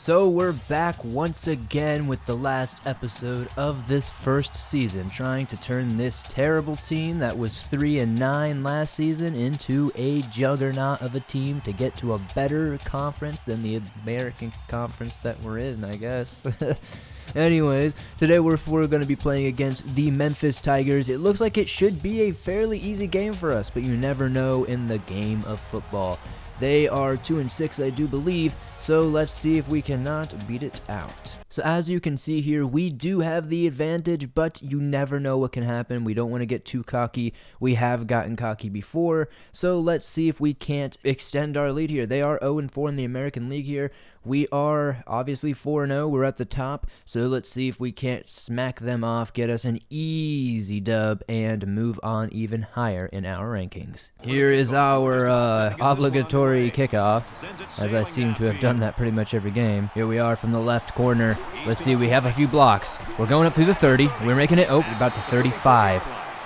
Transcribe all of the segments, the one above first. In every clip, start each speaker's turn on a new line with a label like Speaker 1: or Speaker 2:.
Speaker 1: So we're back once again with the last episode of this first season, trying to turn this terrible team that was 3-9 last season into a juggernaut of a team to get to a better conference than the American Conference that we're in, I guess. Anyways, today we're going to be playing against the Memphis Tigers. It looks like it should be a fairly easy game for us, but you never know in the game of football. They are 2-6, I do believe, so let's see if we cannot beat it out. So as you can see here, we do have the advantage, but you never know what can happen. We don't want to get too cocky. We have gotten cocky before, so let's see if we can't extend our lead here. They are 0-4 in the American League here. We are obviously 4-0. We're at the top, so let's see if we can't smack them off, get us an easy dub, and move on even higher in our rankings. Here is our obligatory kickoff, as I seem to have done that pretty much every game. Here we are from the left corner. Let's see, we have a few blocks. We're going up through the 30. We're making it, about to 35.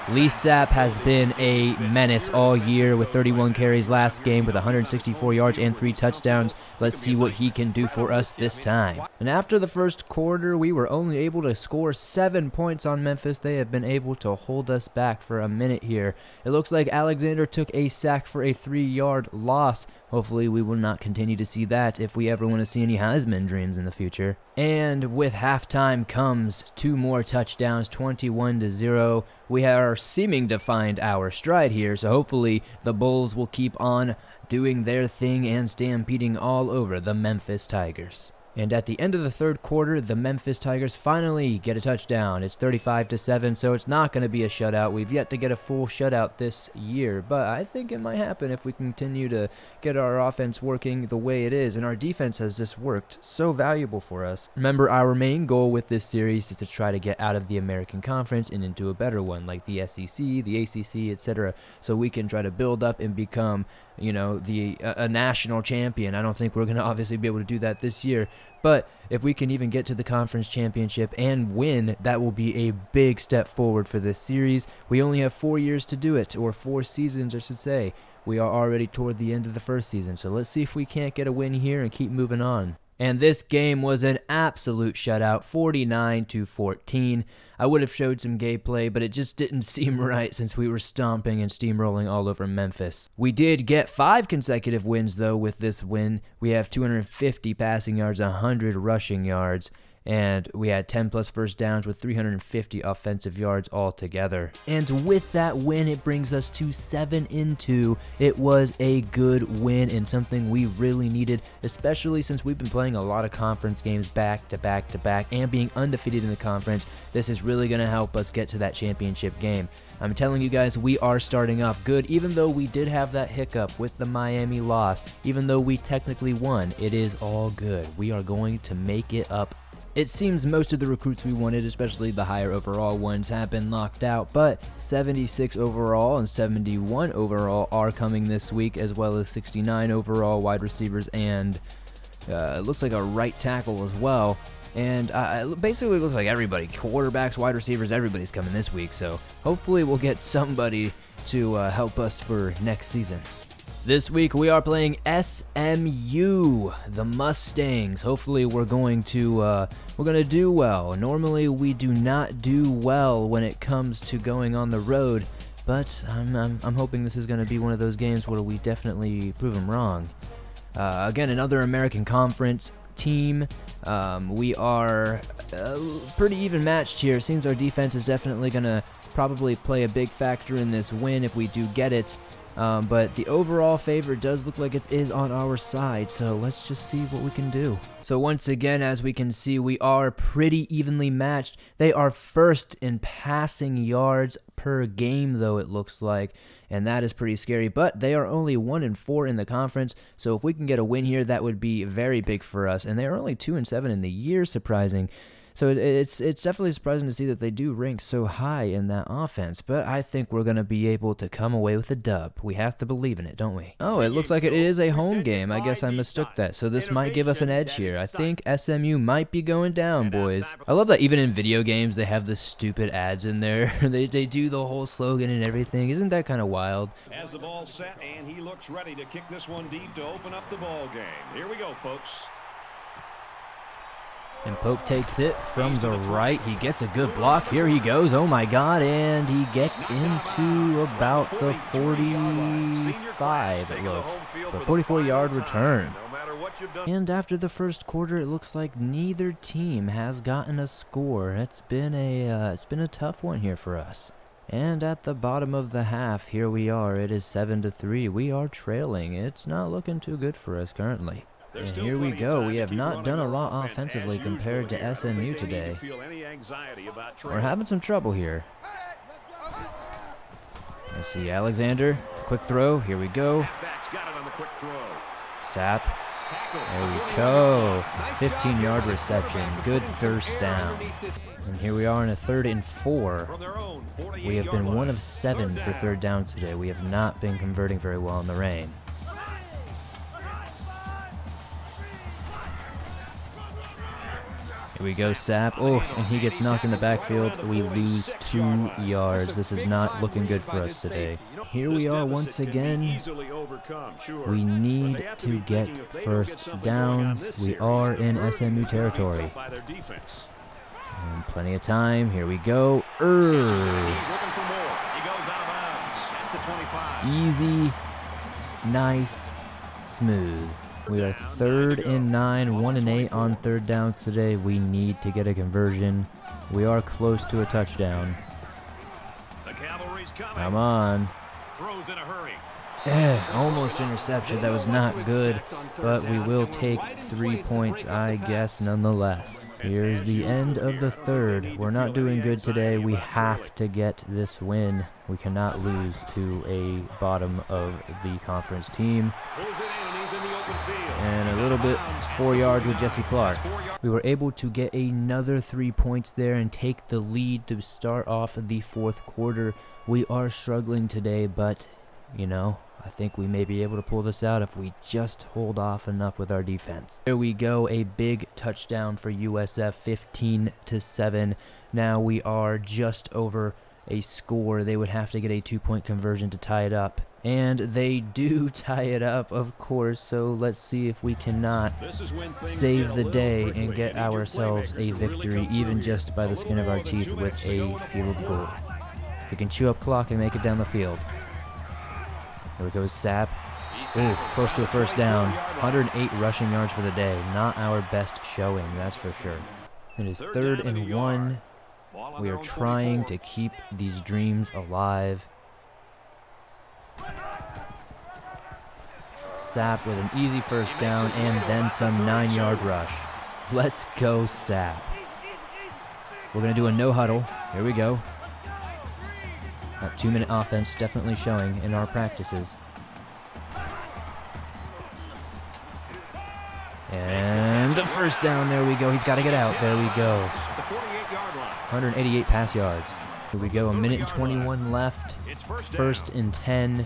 Speaker 1: Lee Sapp has been a menace all year with 31 carries last game with 164 yards and 3 touchdowns. Let's see what he can do for us this time. And after the first quarter, we were only able to score 7 points on Memphis. They have been able to hold us back for a minute here. It looks like Alexander took a sack for a 3-yard loss. Hopefully we will not continue to see that if we ever want to see any Heisman dreams in the future. And with halftime comes 2 more touchdowns, 21-0. We are seeming to find our stride here, so hopefully the Bulls will keep on doing their thing and stampeding all over the Memphis Tigers. And at the end of the third quarter, the Memphis Tigers finally get a touchdown. It's 35-7, so it's not going to be a shutout. We've yet to get a full shutout this year, but I think it might happen if we continue to get our offense working the way it is, and our defense has just worked so valuable for us. Remember, our main goal with this series is to try to get out of the American Conference and into a better one, like the SEC, the ACC, etc., so we can try to build up and become, you know, a national champion. I don't think we're going to obviously be able to do that this year, but if we can even get to the conference championship and win, that will be a big step forward for this series. We only have 4 years to do it, or 4 seasons, I should say. We are already toward the end of the first season, so let's see if we can't get a win here and keep moving on. And this game was an absolute shutout, 49-14. I would have showed some gameplay, but it just didn't seem right since we were stomping and steamrolling all over Memphis. We did get 5 consecutive wins, though, with this win. We have 250 passing yards, 100 rushing yards, and we had 10-plus first downs with 350 offensive yards altogether. And with that win, it brings us to 7-2. It was a good win and something we really needed, especially since we've been playing a lot of conference games back to back to back and being undefeated in the conference. This is really going to help us get to that championship game. I'm telling you guys, we are starting off good, even though we did have that hiccup with the Miami loss. Even though we technically won, it is all good. We are going to make it up. It seems most of the recruits we wanted, especially the higher overall ones, have been locked out, but 76 overall and 71 overall are coming this week, as well as 69 overall wide receivers and it looks like a right tackle as well. And it basically looks like everybody, quarterbacks, wide receivers, everybody's coming this week, so hopefully we'll get somebody to help us for next season. This week we are playing SMU, the Mustangs. Hopefully we're going to do well. Normally we do not do well when it comes to going on the road, but I'm hoping this is going to be one of those games where we definitely prove them wrong. Again, another American Conference team. We are pretty even matched here. It seems our defense is definitely going to probably play a big factor in this win if we do get it. But the overall favor does look like it is on our side, so let's just see what we can do. So once again, as we can see, we are pretty evenly matched. They are first in passing yards per game, though, it looks like, and that is pretty scary, but they are only 1-4 in the conference, so if we can get a win here, that would be very big for us, and they are only 2-7 in the year, surprising. So it's definitely surprising to see that they do rank so high in that offense, but I think we're going to be able to come away with a dub. We have to believe in it, don't we? Oh, it looks like it is a home game. I guess I mistook that, so this might give us an edge here. I think SMU might be going down, boys. I love that even in video games they have the stupid ads in there. they do the whole slogan and everything. Isn't that kind of wild?
Speaker 2: As the ball set, and he looks ready to kick this one deep to open up the ball game. Here we go, folks.
Speaker 1: And Pope takes it from the right. He gets a good block. Here he goes. Oh my God. And he gets into about the 45, it looks. The 44-yard return. And after the first quarter, it looks like neither team has gotten a score. It's been a tough one here for us. And at the bottom of the half, here we are. It is 7-3. We are trailing. It's not looking too good for us currently. And here we go. We have not done a lot offensively compared to SMU today. We're having some trouble here. Let's see, Alexander. Quick throw. Here we go. Sapp. There we go. 15-yard reception. Good first down. And here we are in a 3rd and 4. We have been 1 of 7 for 3rd downs today. We have not been converting very well in the rain. Here we go, Sapp. Oh, and he gets knocked in the backfield. We lose 2 yards. This is not looking good for us today. Here we are once again. We need to get first downs. We are in SMU territory. And plenty of time. Here we go. Easy, nice, smooth. We are 3rd and 9, 1 and 8 on 3rd downs today. We need to get a conversion. We are close to a touchdown. Come on. Almost interception. That was not good, but we will take 3 points, I guess, nonetheless. Here's the end of the 3rd. We're not doing good today. We have to get this win. We cannot lose to a bottom of the conference team. And a little bit, 4 yards with Jesse Clark. We were able to get another 3 points there and take the lead to start off the 4th quarter. We are struggling today, but, you know, I think we may be able to pull this out if we just hold off enough with our defense. There we go, a big touchdown for USF, 15-7. Now we are just over a score. They would have to get a 2-point conversion to tie it up. And they do tie it up, of course, so let's see if we cannot save the day and get ourselves a victory, even just by the skin of our teeth with a field goal. If we can chew up clock and make it down the field. There we go, Sapp. Ooh, close to a first down. 108 rushing yards for the day. Not our best showing, that's for sure. It is 3rd and 1. We are trying to keep these dreams alive. Sapp with an easy first down and then some 9-yard rush. Let's go, Sapp. We're going to do a no huddle. Here we go. That 2-minute offense definitely showing in our practices. And the first down, there we go. He's got to get out. There we go. 188 pass yards. Here we go, 1 minute and 21 left. 1st and 10.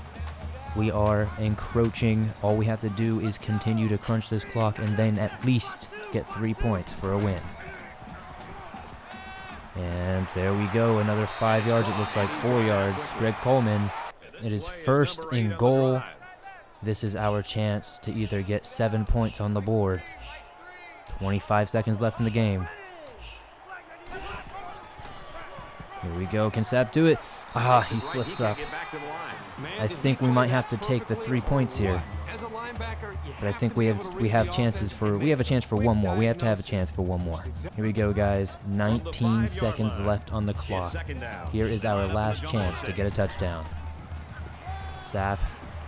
Speaker 1: We are encroaching. All we have to do is continue to crunch this clock and then at least get 3 points for a win. And there we go, another 5 yards. It looks like 4 yards. Greg Coleman. It is 1st and goal. This is our chance to either get 7 points on the board. 25 seconds left in the game. Here we go. Can Sapp do it? Ah, he slips up. I think we might have to take the 3 points here. But I think we have a chance for one more. We have to have a chance for one more. Here we go, guys. 19 seconds left on the clock. Here is our last chance to get a touchdown. Sapp,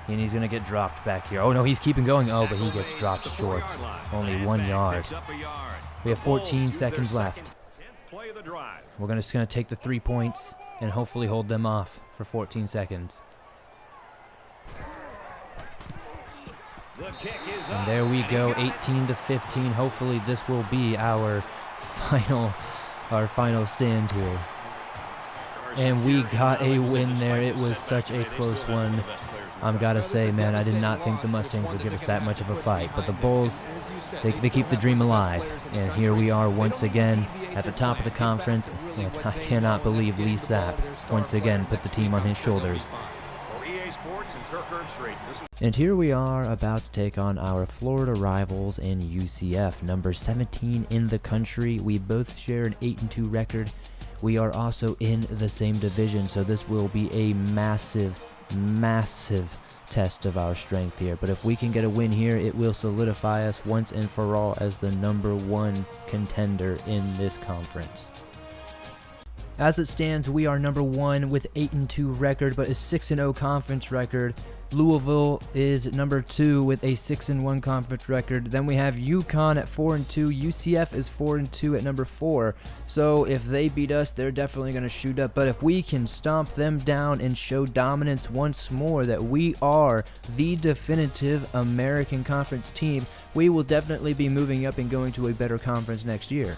Speaker 1: and he's gonna get dropped back here. Oh no, he's keeping going. Oh, but he gets dropped short. Only 1 yard. We have 14 seconds left. We're just gonna take the 3 points and hopefully hold them off for 14 seconds. And there we go, 18-15. Hopefully this will be our final stand here. And we got a win there. It was such a close one. I'm gotta say, man, I did not think the Mustangs would give us that much of a fight. But the Bulls, they keep the dream alive. And here we are once again at the top of the conference. And I cannot believe Lee Sapp once again put the team on his shoulders. And here we are about to take on our Florida rivals in UCF, number 17 in the country. We both share an 8-2 record. We are also in the same division, so this will be a massive, massive test of our strength here. But if we can get a win here, it will solidify us once and for all as the number 1 contender in this conference. As it stands, we are number 1 with 8-2 record, but a 6-0 conference record. Louisville is number 2 with a 6-1 conference record. Then we have UConn at 4-2. UCF is 4-2 at number 4. So if they beat us, they're definitely going to shoot up. But if we can stomp them down and show dominance once more that we are the definitive American Conference team, we will definitely be moving up and going to a better conference next year.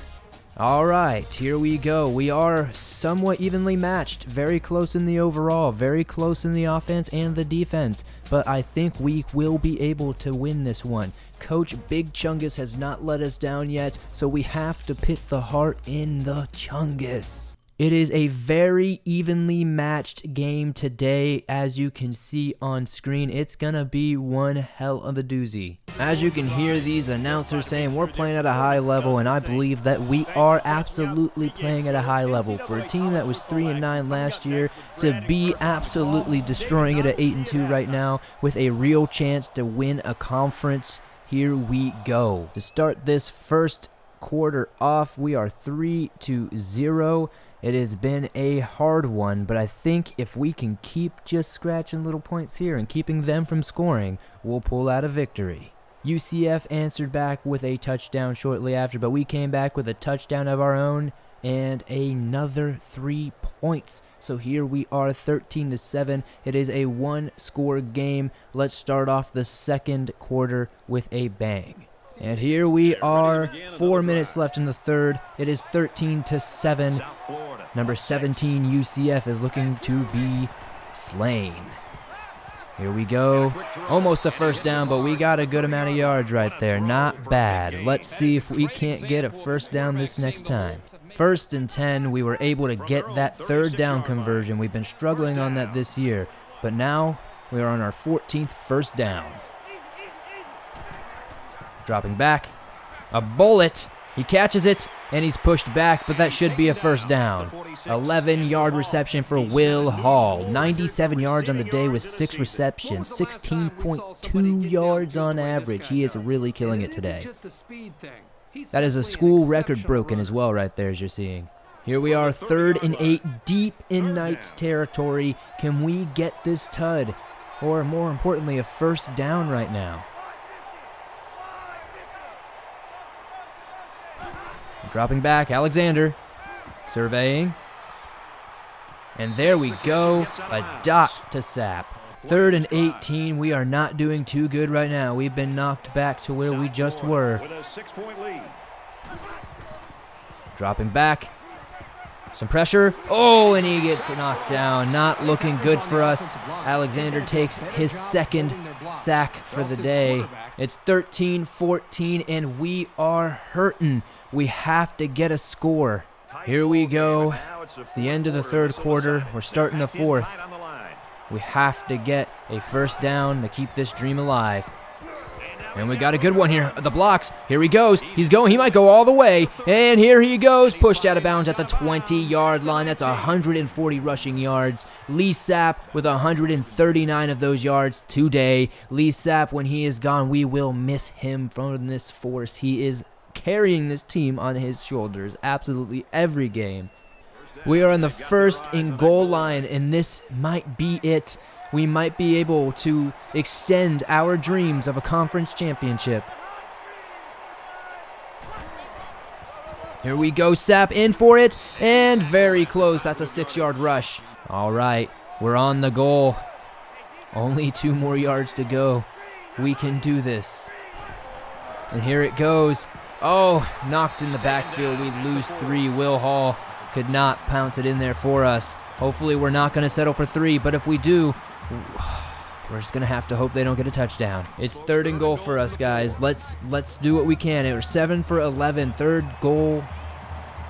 Speaker 1: All right, here we go. We are somewhat evenly matched, very close in the overall, very close in the offense and the defense, but I think we will be able to win this one. Coach Big Chungus has not let us down yet, so we have to put the heart in the Chungus. It is a very evenly matched game today, as you can see on screen. It's gonna be one hell of a doozy. As you can hear these announcers saying, we're playing at a high level, and I believe that we are absolutely playing at a high level. For a team that was 3-9 last year, to be absolutely destroying it at 8-2 right now with a real chance to win a conference, here we go. To start this first quarter off, we are 3-0. It has been a hard one, but I think if we can keep just scratching little points here and keeping them from scoring, we'll pull out a victory. UCF answered back with a touchdown shortly after, but we came back with a touchdown of our own and another 3 points. So here we are, 13-7. It is a one-score game. Let's start off the second quarter with a bang. And here we are, 4 minutes left in the third. It is 13-7. Number 17 UCF is looking to be slain. Here we go. Almost a first down, but we got a good amount of yards right there. Not bad. Let's see if we can't get a first down this next time. 1st and 10, we were able to get that third down conversion. We've been struggling on that this year, but now we are on our 14th first down. Dropping back, a bullet, he catches it, and he's pushed back, but that should be a first down. 11-yard reception for Will Hall. 97 yards on the day with 6 receptions, 16.2 yards on average. He is really killing it today. That is a school record broken as well right there, as you're seeing. Here we are, 3rd and 8, deep in Knights territory. Can we get this tud? Or more importantly, a first down right now? Dropping back, Alexander, surveying, and there we go, a dot to Sapp. 3rd and 18, we are not doing too good right now. We've been knocked back to where we just were. Dropping back, some pressure, oh, and he gets knocked down. Not looking good for us. Alexander takes his 2nd sack for the day. It's 13-14, and we are hurting. We have to get a score. Here we go. It's the end of the 3rd quarter. We're starting the 4th. We have to get a first down to keep this dream alive. And we got a good one here. The blocks. Here he goes. He's going. He might go all the way. And here he goes. Pushed out of bounds at the 20-yard line. That's 140 rushing yards. Lee Sapp with 139 of those yards today. Lee Sapp, when he is gone, we will miss him from this force. He is carrying this team on his shoulders absolutely every game. We are on the 1st and goal line, and this might be it. We might be able to extend our dreams of a conference championship. Here we go, Sapp in for it, and very close. That's a 6-yard rush. All right, we're on the goal. Only 2 more yards to go. We can do this. And here it goes. Oh, knocked in the backfield. We lose 3. Will Hall could not pounce it in there for us. Hopefully we're not going to settle for 3, but if we do, we're just going to have to hope they don't get a touchdown. It's 3rd and goal for us, guys. Let's do what we can. It was 7 for 11, 3rd goal.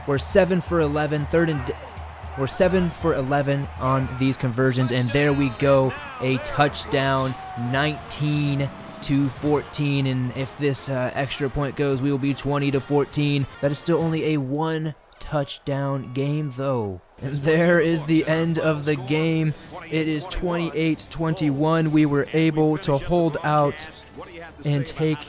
Speaker 1: We're 7 for 11, 3rd and... We're 7 for 11 on these conversions, and there we go, a touchdown, 19-14, and if this extra point goes, we will be 20-14. That is still only a 1 touchdown game, though. And there is the end of the game. It is 28-21. We were able to hold out and take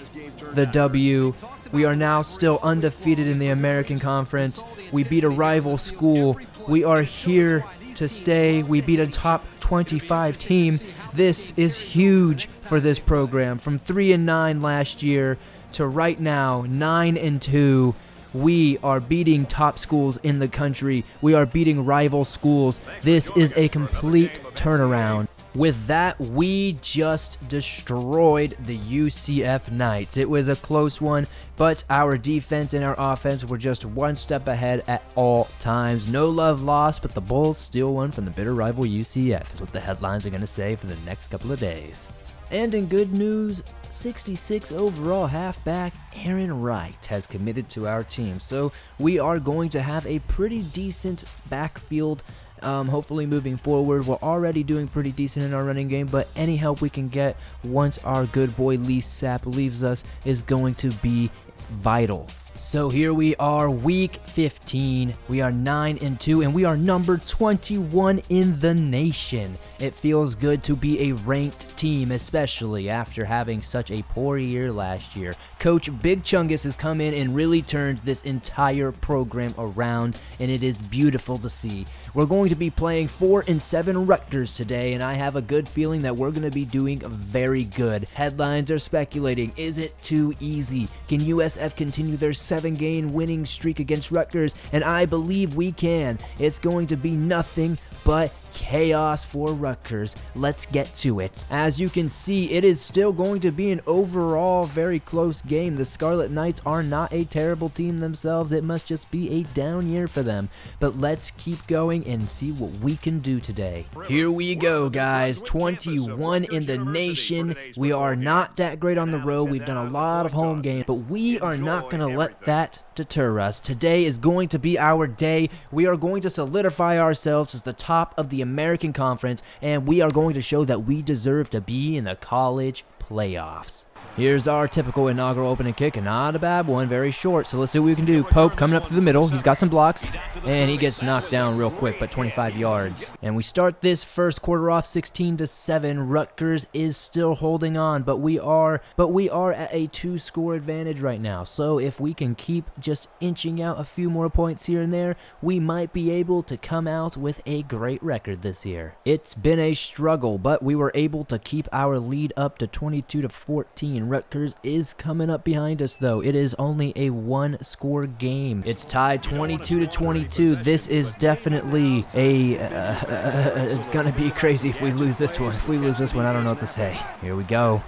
Speaker 1: the W. We are now still undefeated in the American Conference. We beat a rival school. We are here to stay. We beat a top 25 team. This is huge for this program. From 3-9 last year to right now 9-2. We are beating top schools in the country. We are beating rival schools. This is a complete turnaround. With that, we just destroyed the UCF Knights. It was a close one, but our defense and our offense were just one step ahead at all times. No love lost, but the Bulls still won from the bitter rival UCF, is what the headlines are going to say for the next couple of days. And in good news, 66 overall halfback Aaron Wright has committed to our team. So we are going to have a pretty decent backfield. Hopefully moving forward. We're already doing pretty decent in our running game, but any help we can get once our good boy Lee Sapp leaves us is going to be vital. So here we are, week 15. We are 9-2, and we are number 21 in the nation. It feels good to be a ranked team, especially after having such a poor year last year. Coach Big Chungus has come in and really turned this entire program around, and it is beautiful to see. We're going to be playing 4-7 Rutgers today, and I have a good feeling that we're going to be doing very good. Headlines are speculating, is it too easy? Can USF continue their 7-game winning streak against Rutgers? And I believe we can. It's going to be nothing but chaos for Rutgers. Let's get to it. As you can see, it is still going to be an overall very close game. The Scarlet Knights are not a terrible team themselves. It must just be a down year for them. But let's keep going and see what we can do today. Here we go, guys. 21 in the nation. We are not that great on the road. We've done a lot of home games, but we are not going to let that deter us. Today is going to be our day. We are going to solidify ourselves as the top of the American Conference, and we are going to show that we deserve to be in the college playoffs. Here's our typical inaugural opening kick, and not a bad one, very short, so let's see what we can do. Pope coming up through the middle. He's got some blocks, and he gets knocked down real quick, but 25 yards. And we start this first quarter off 16-7. Rutgers is still holding on, but we are at a 2-score advantage right now. So if we can keep just inching out a few more points here and there, we might be able to come out with a great record this year. It's been a struggle, but we were able to keep our lead up to 22-14. Rutgers is coming up behind us, though. It is only a 1-score game. It's tied 22-22. This is definitely it's gonna be crazy if we lose this one. If we lose this one, I don't know what to say. Here we go.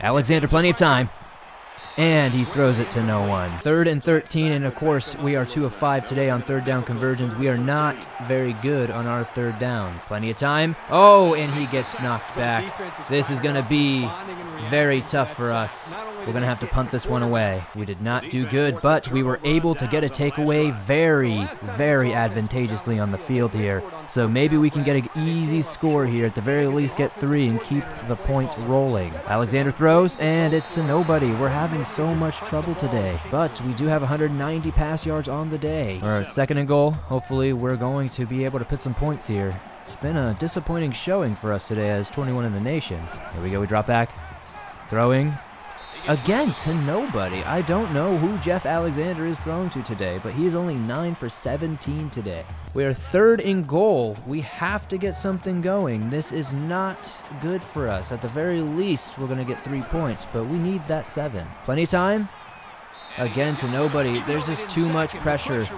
Speaker 1: Alexander, plenty of time. And he throws it to no one. 3rd and 13, and of course, we are 2 of 5 today on third down conversions. We are not very good on our third downs. Plenty of time. Oh, and he gets knocked back. This is going to be very tough for us. We're going to have to punt this one away. We did not do good, but we were able to get a takeaway very, very advantageously on the field here. So maybe we can get an easy score here. At the very least, get 3 and keep the points rolling. Alexander throws, and it's to nobody. We're having so much trouble today, but we do have 190 pass yards on the day. All right, 2nd and goal. Hopefully, we're going to be able to put some points here. It's been a disappointing showing for us today as 21 in the nation. Here we go. We drop back. Throwing. Again, to nobody. I don't know who Jeff Alexander is thrown to today, but he is only 9 for 17 today. We are 3rd and goal. We have to get something going. This is not good for us. At the very least, we're going to get 3 points, but we need that 7. Plenty of time. Again, to nobody. There's just too much pressure.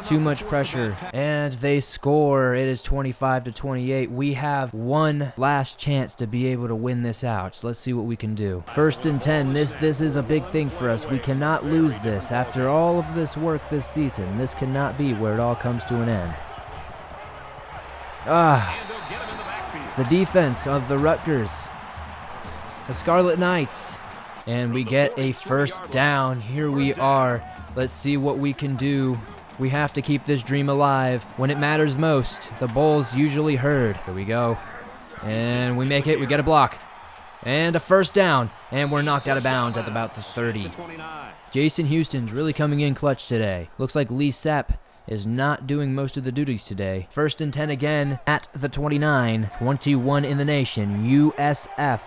Speaker 1: Too much pressure. And they score. It is 25-28. We have one last chance to be able to win this out. So let's see what we can do. 1st and 10. This is a big thing for us. We cannot lose this. After all of this work this season, this cannot be where it all comes to an end. The defense of the Rutgers. The Scarlet Knights. And we get a 1st down. Here we are. Let's see what we can do. We have to keep this dream alive. When it matters most, the Bulls usually herd. Here we go. And we make it. We get a block. And a first down. And we're knocked out of bounds at about the 30. Jason Houston's really coming in clutch today. Looks like Lee Sapp is not doing most of the duties today. 1st and 10 again at the 29. 21 in the nation. USF.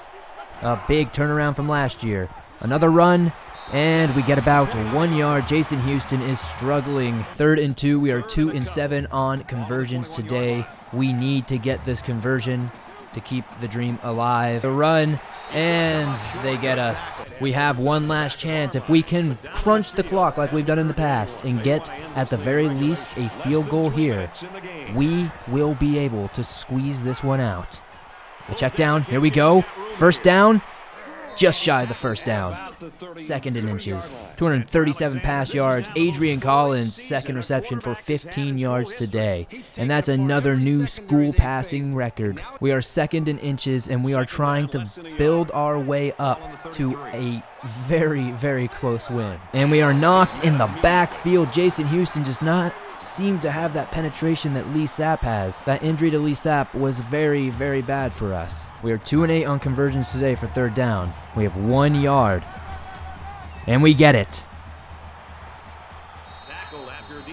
Speaker 1: A big turnaround from last year. Another run. And we get about 1 yard. Jason Houston is struggling. 3rd and 2. We are 2 and 7 on conversions today. We need to get this conversion to keep the dream alive. The run, and they get us. We have one last chance. If we can crunch the clock like we've done in the past and get, at the very least, a field goal here, we will be able to squeeze this one out. A check down. Here we go. First down. Just shy of the first down. 2nd in inches. 237 pass yards. Adrian Collins, 2nd reception for 15 yards today. And that's another new school passing record. We are 2nd in inches, and we are trying to build our way up to a very, very close win. And we are knocked in the backfield. Jason Houston does not seem to have that penetration that Lee Sapp has. That injury to Lee Sapp was very, very bad for us. We are 2 and 8 on conversions today for 3rd down. We have 1 yard. And we get it.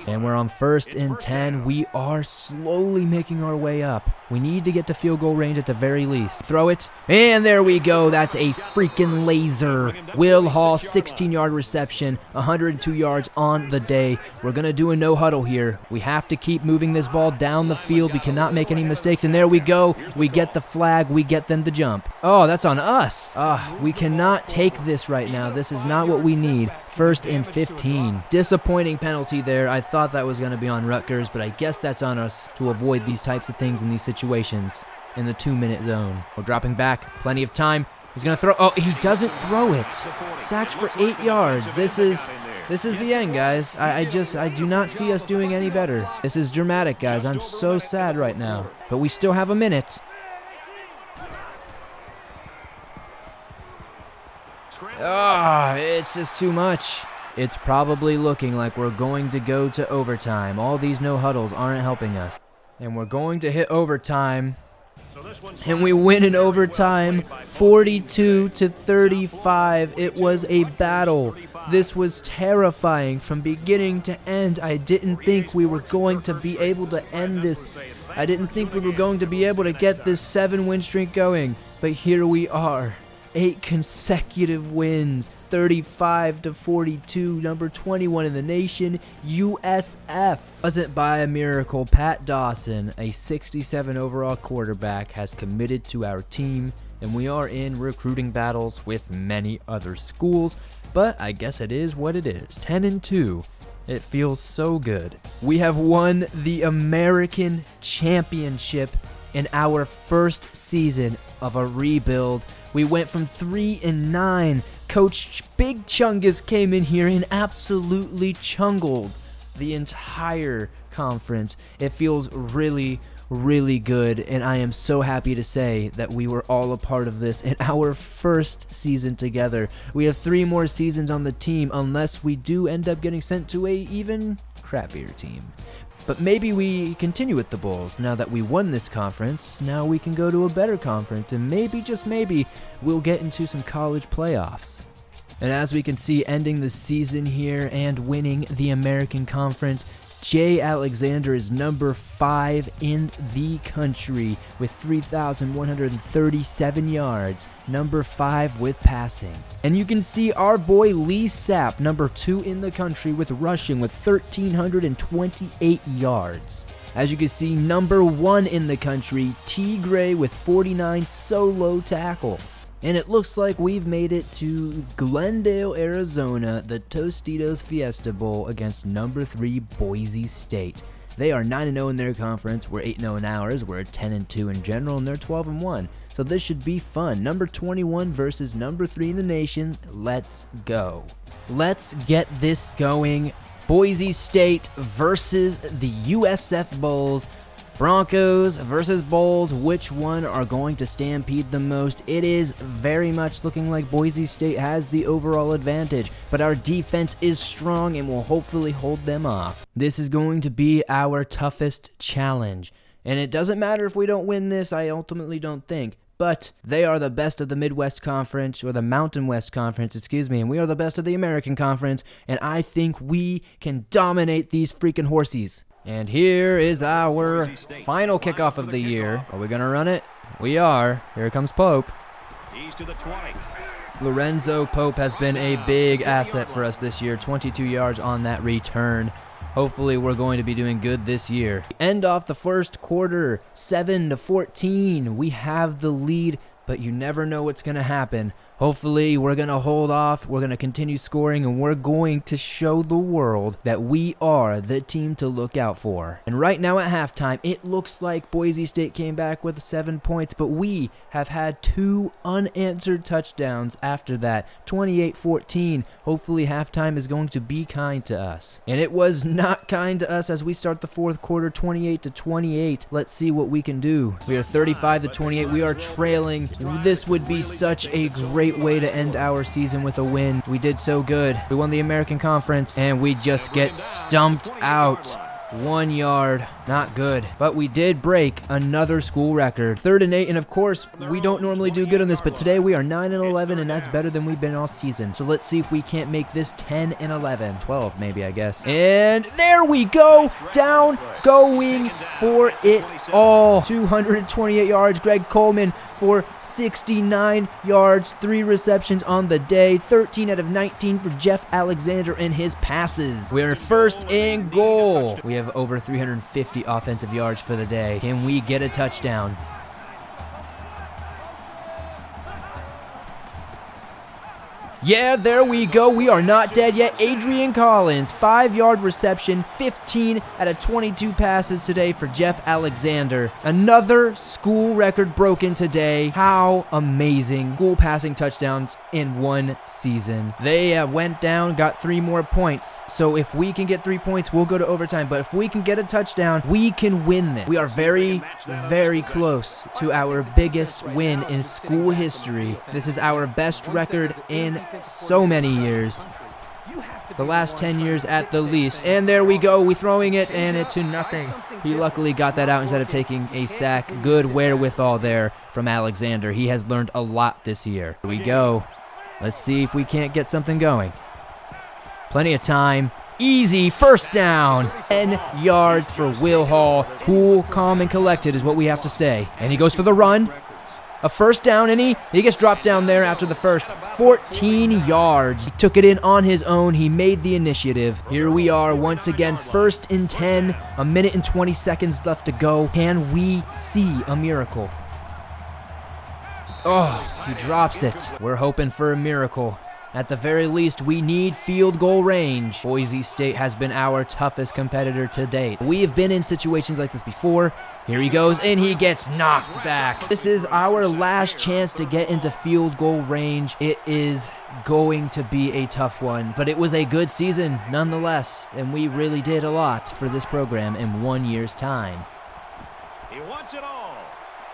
Speaker 1: And we're on 1st and 10. We are slowly making our way up. We need to get to field goal range at the very least. Throw it, and there we go. That's a freaking laser. Will Hall, 16-yard reception, 102 yards on the day. We're going to do a no huddle here. We have to keep moving this ball down the field. We cannot make any mistakes, and there we go. We get the flag. We get them to jump. Oh, that's on us. We cannot take this right now. This is not what we need. 1st and 15. Disappointing penalty there. I thought that was going to be on Rutgers, but I guess that's on us to avoid these types of things in these situations in the 2-minute zone. We're dropping back. Plenty of time. He's going to throw. Oh, he doesn't throw it. Sacked for 8 yards. This is the end, guys. I do not see us doing any better. This is dramatic, guys. I'm so sad right now. But we still have a minute. It's just too much. It's probably looking like we're going to go to overtime. All these no huddles aren't helping us. And we're going to hit overtime. And we win in overtime, 42-35. It was a battle. This was terrifying from beginning to end. I didn't think we were going to be able to end this. I didn't think we were going to be able to get this 7-win streak going. But here we are. 8 consecutive wins, 35-42, number 21 in the nation, USF. Wasn't by a miracle. Pat Dawson, a 67 overall quarterback, has committed to our team, and we are in recruiting battles with many other schools, but I guess it is what it is. 10-2. It feels so good. We have won the American Championship in our first season of a rebuild. We went from 3 and 9. Coach Big Chungus came in here and absolutely chungled the entire conference. It feels really, really good, and I am so happy to say that we were all a part of this in our first season together. We have 3 more seasons on the team unless we do end up getting sent to a even crappier team. But maybe we continue with the Bulls. Now that we won this conference, now we can go to a better conference, and maybe, just maybe, we'll get into some college playoffs. And as we can see, ending the season here and winning the American Conference, Jay Alexander is number 5 in the country with 3,137 yards, number 5 with passing. And you can see our boy Lee Sapp, number 2 in the country with rushing with 1,328 yards. As you can see, number 1 in the country, T. Gray with 49 solo tackles. And it looks like we've made it to Glendale, Arizona, the Tostitos Fiesta Bowl against number 3 Boise State. They are 9-0 in their conference, we're 8-0 in ours, we're 10-2 in general, and they're 12-1. So this should be fun. Number 21 versus number 3 in the nation. Let's go. Let's get this going. Boise State versus the USF Bulls. Broncos versus Bulls, which one are going to stampede the most? It is very much looking like Boise State has the overall advantage, but our defense is strong and will hopefully hold them off. This is going to be our toughest challenge, and it doesn't matter if we don't win this, I ultimately don't think. But they are the best of the Midwest Conference, or the Mountain West Conference, and we are the best of the American Conference, and I think we can dominate these freaking horsies. And here is our final kickoff of the year. Are we going to run it? We are. Here comes Pope.
Speaker 2: He's to the 20.
Speaker 1: Lorenzo Pope has been a big asset for us this year. 22 yards on that return. Hopefully we're going to be doing good this year. End off the first quarter, 7-14. We have the lead, but you never know what's going to happen. Hopefully, we're going to hold off, we're going to continue scoring, and we're going to show the world that we are the team to look out for. And right now at halftime, it looks like Boise State came back with 7 points, but we have had 2 unanswered touchdowns after that, 28-14. Hopefully, halftime is going to be kind to us. And it was not kind to us as we start the fourth quarter, 28-28. Let's see what we can do. We are 35-28. We are trailing. This would be such a great way to end our season with a win. We did so good. We won the American Conference, and we just get stumped out. 1 yard. Not good. But we did break another school record. 3rd and 8, and of course, we don't normally do good on this, but today we are 9-11, and that's better than we've been all season. So let's see if we can't make this 10-11. 12, maybe, I guess. And there we go. Down, going for it all. 228 yards. Greg Coleman for 69 yards, 3 receptions on the day, 13 out of 19 for Jeff Alexander and his passes. We are 1st and goal. We have over 350 offensive yards for the day. Can we get a touchdown? Yeah, there we go. We are not dead yet. Adrian Collins, 5-yard reception, 15 out of 22 passes today for Jeff Alexander. Another school record broken today. How amazing. School passing touchdowns in one season. They went down, got 3 more points. So if we can get 3 points, we'll go to overtime. But if we can get a touchdown, we can win this. We are very, very close to our biggest win in school history. This is our best record in so many years. The last 10 years at the least. And there we go. We're throwing it, and it's to nothing. He luckily got that out instead of taking a sack. Good wherewithal there from Alexander. He has learned a lot this year. Here we go. Let's see if we can't get something going. Plenty of time. Easy first down. 10 yards for Will Hall. Cool, calm, and collected is what we have to stay. And he goes for the run. A first down, and he gets dropped down there after the first. 14 yards. He took it in on his own. He made the initiative. Here we are once again, 1st and 10. A minute and 20 seconds left to go. Can we see a miracle? Oh, he drops it. We're hoping for a miracle. At the very least, we need field goal range. Boise State has been our toughest competitor to date. We have been in situations like this before. Here he goes, and he gets knocked back. This is our last chance to get into field goal range. It is going to be a tough one, but it was a good season nonetheless, and we really did a lot for this program in 1 year's time.
Speaker 2: He wants it all.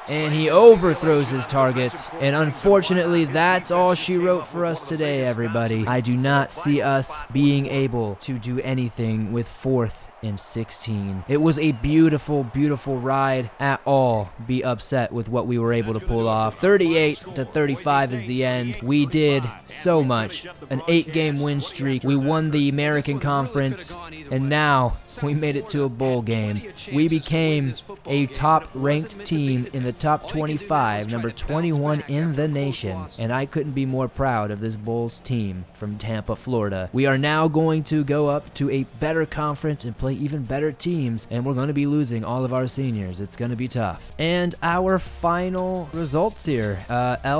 Speaker 1: And he overthrows his target. And unfortunately, that's all she wrote for us today, everybody. I do not see us being able to do anything with 4th and 16. It was a beautiful, beautiful ride. At all be upset with what we were able to pull off. 38-35 is the end. We did so much. An 8-game win streak. We won the American Conference, and now we made it to a bowl game. We became a top-ranked team in the top 25, number 21 in the nation, and I couldn't be more proud of this Bulls team from Tampa, Florida. We are now going to go up to a better conference and play even better teams, and we're going to be losing all of our seniors. It's going to be tough. And our final results here.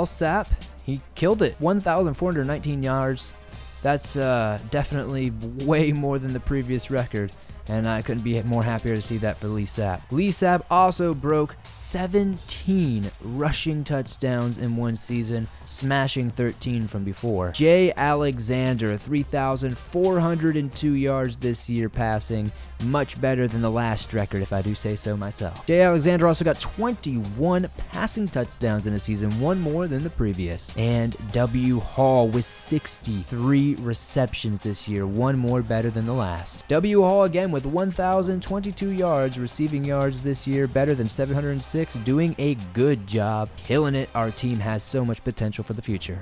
Speaker 1: Sap, he killed it. 1,419 yards. That's definitely way more than the previous record. and I couldn't be more happier to see that for Lee Sapp. Lee Sapp also broke 17 rushing touchdowns in one season, smashing 13 from before. Jay Alexander, 3,402 yards this year passing, much better than the last record if I do say so myself. Jay Alexander also got 21 passing touchdowns in a season, one more than the previous. And W. Hall with 63 receptions this year, one more better than the last. W. Hall again with 1,022 yards, receiving yards this year, better than 706, doing a good job, killing it. Our team has so much potential for the future.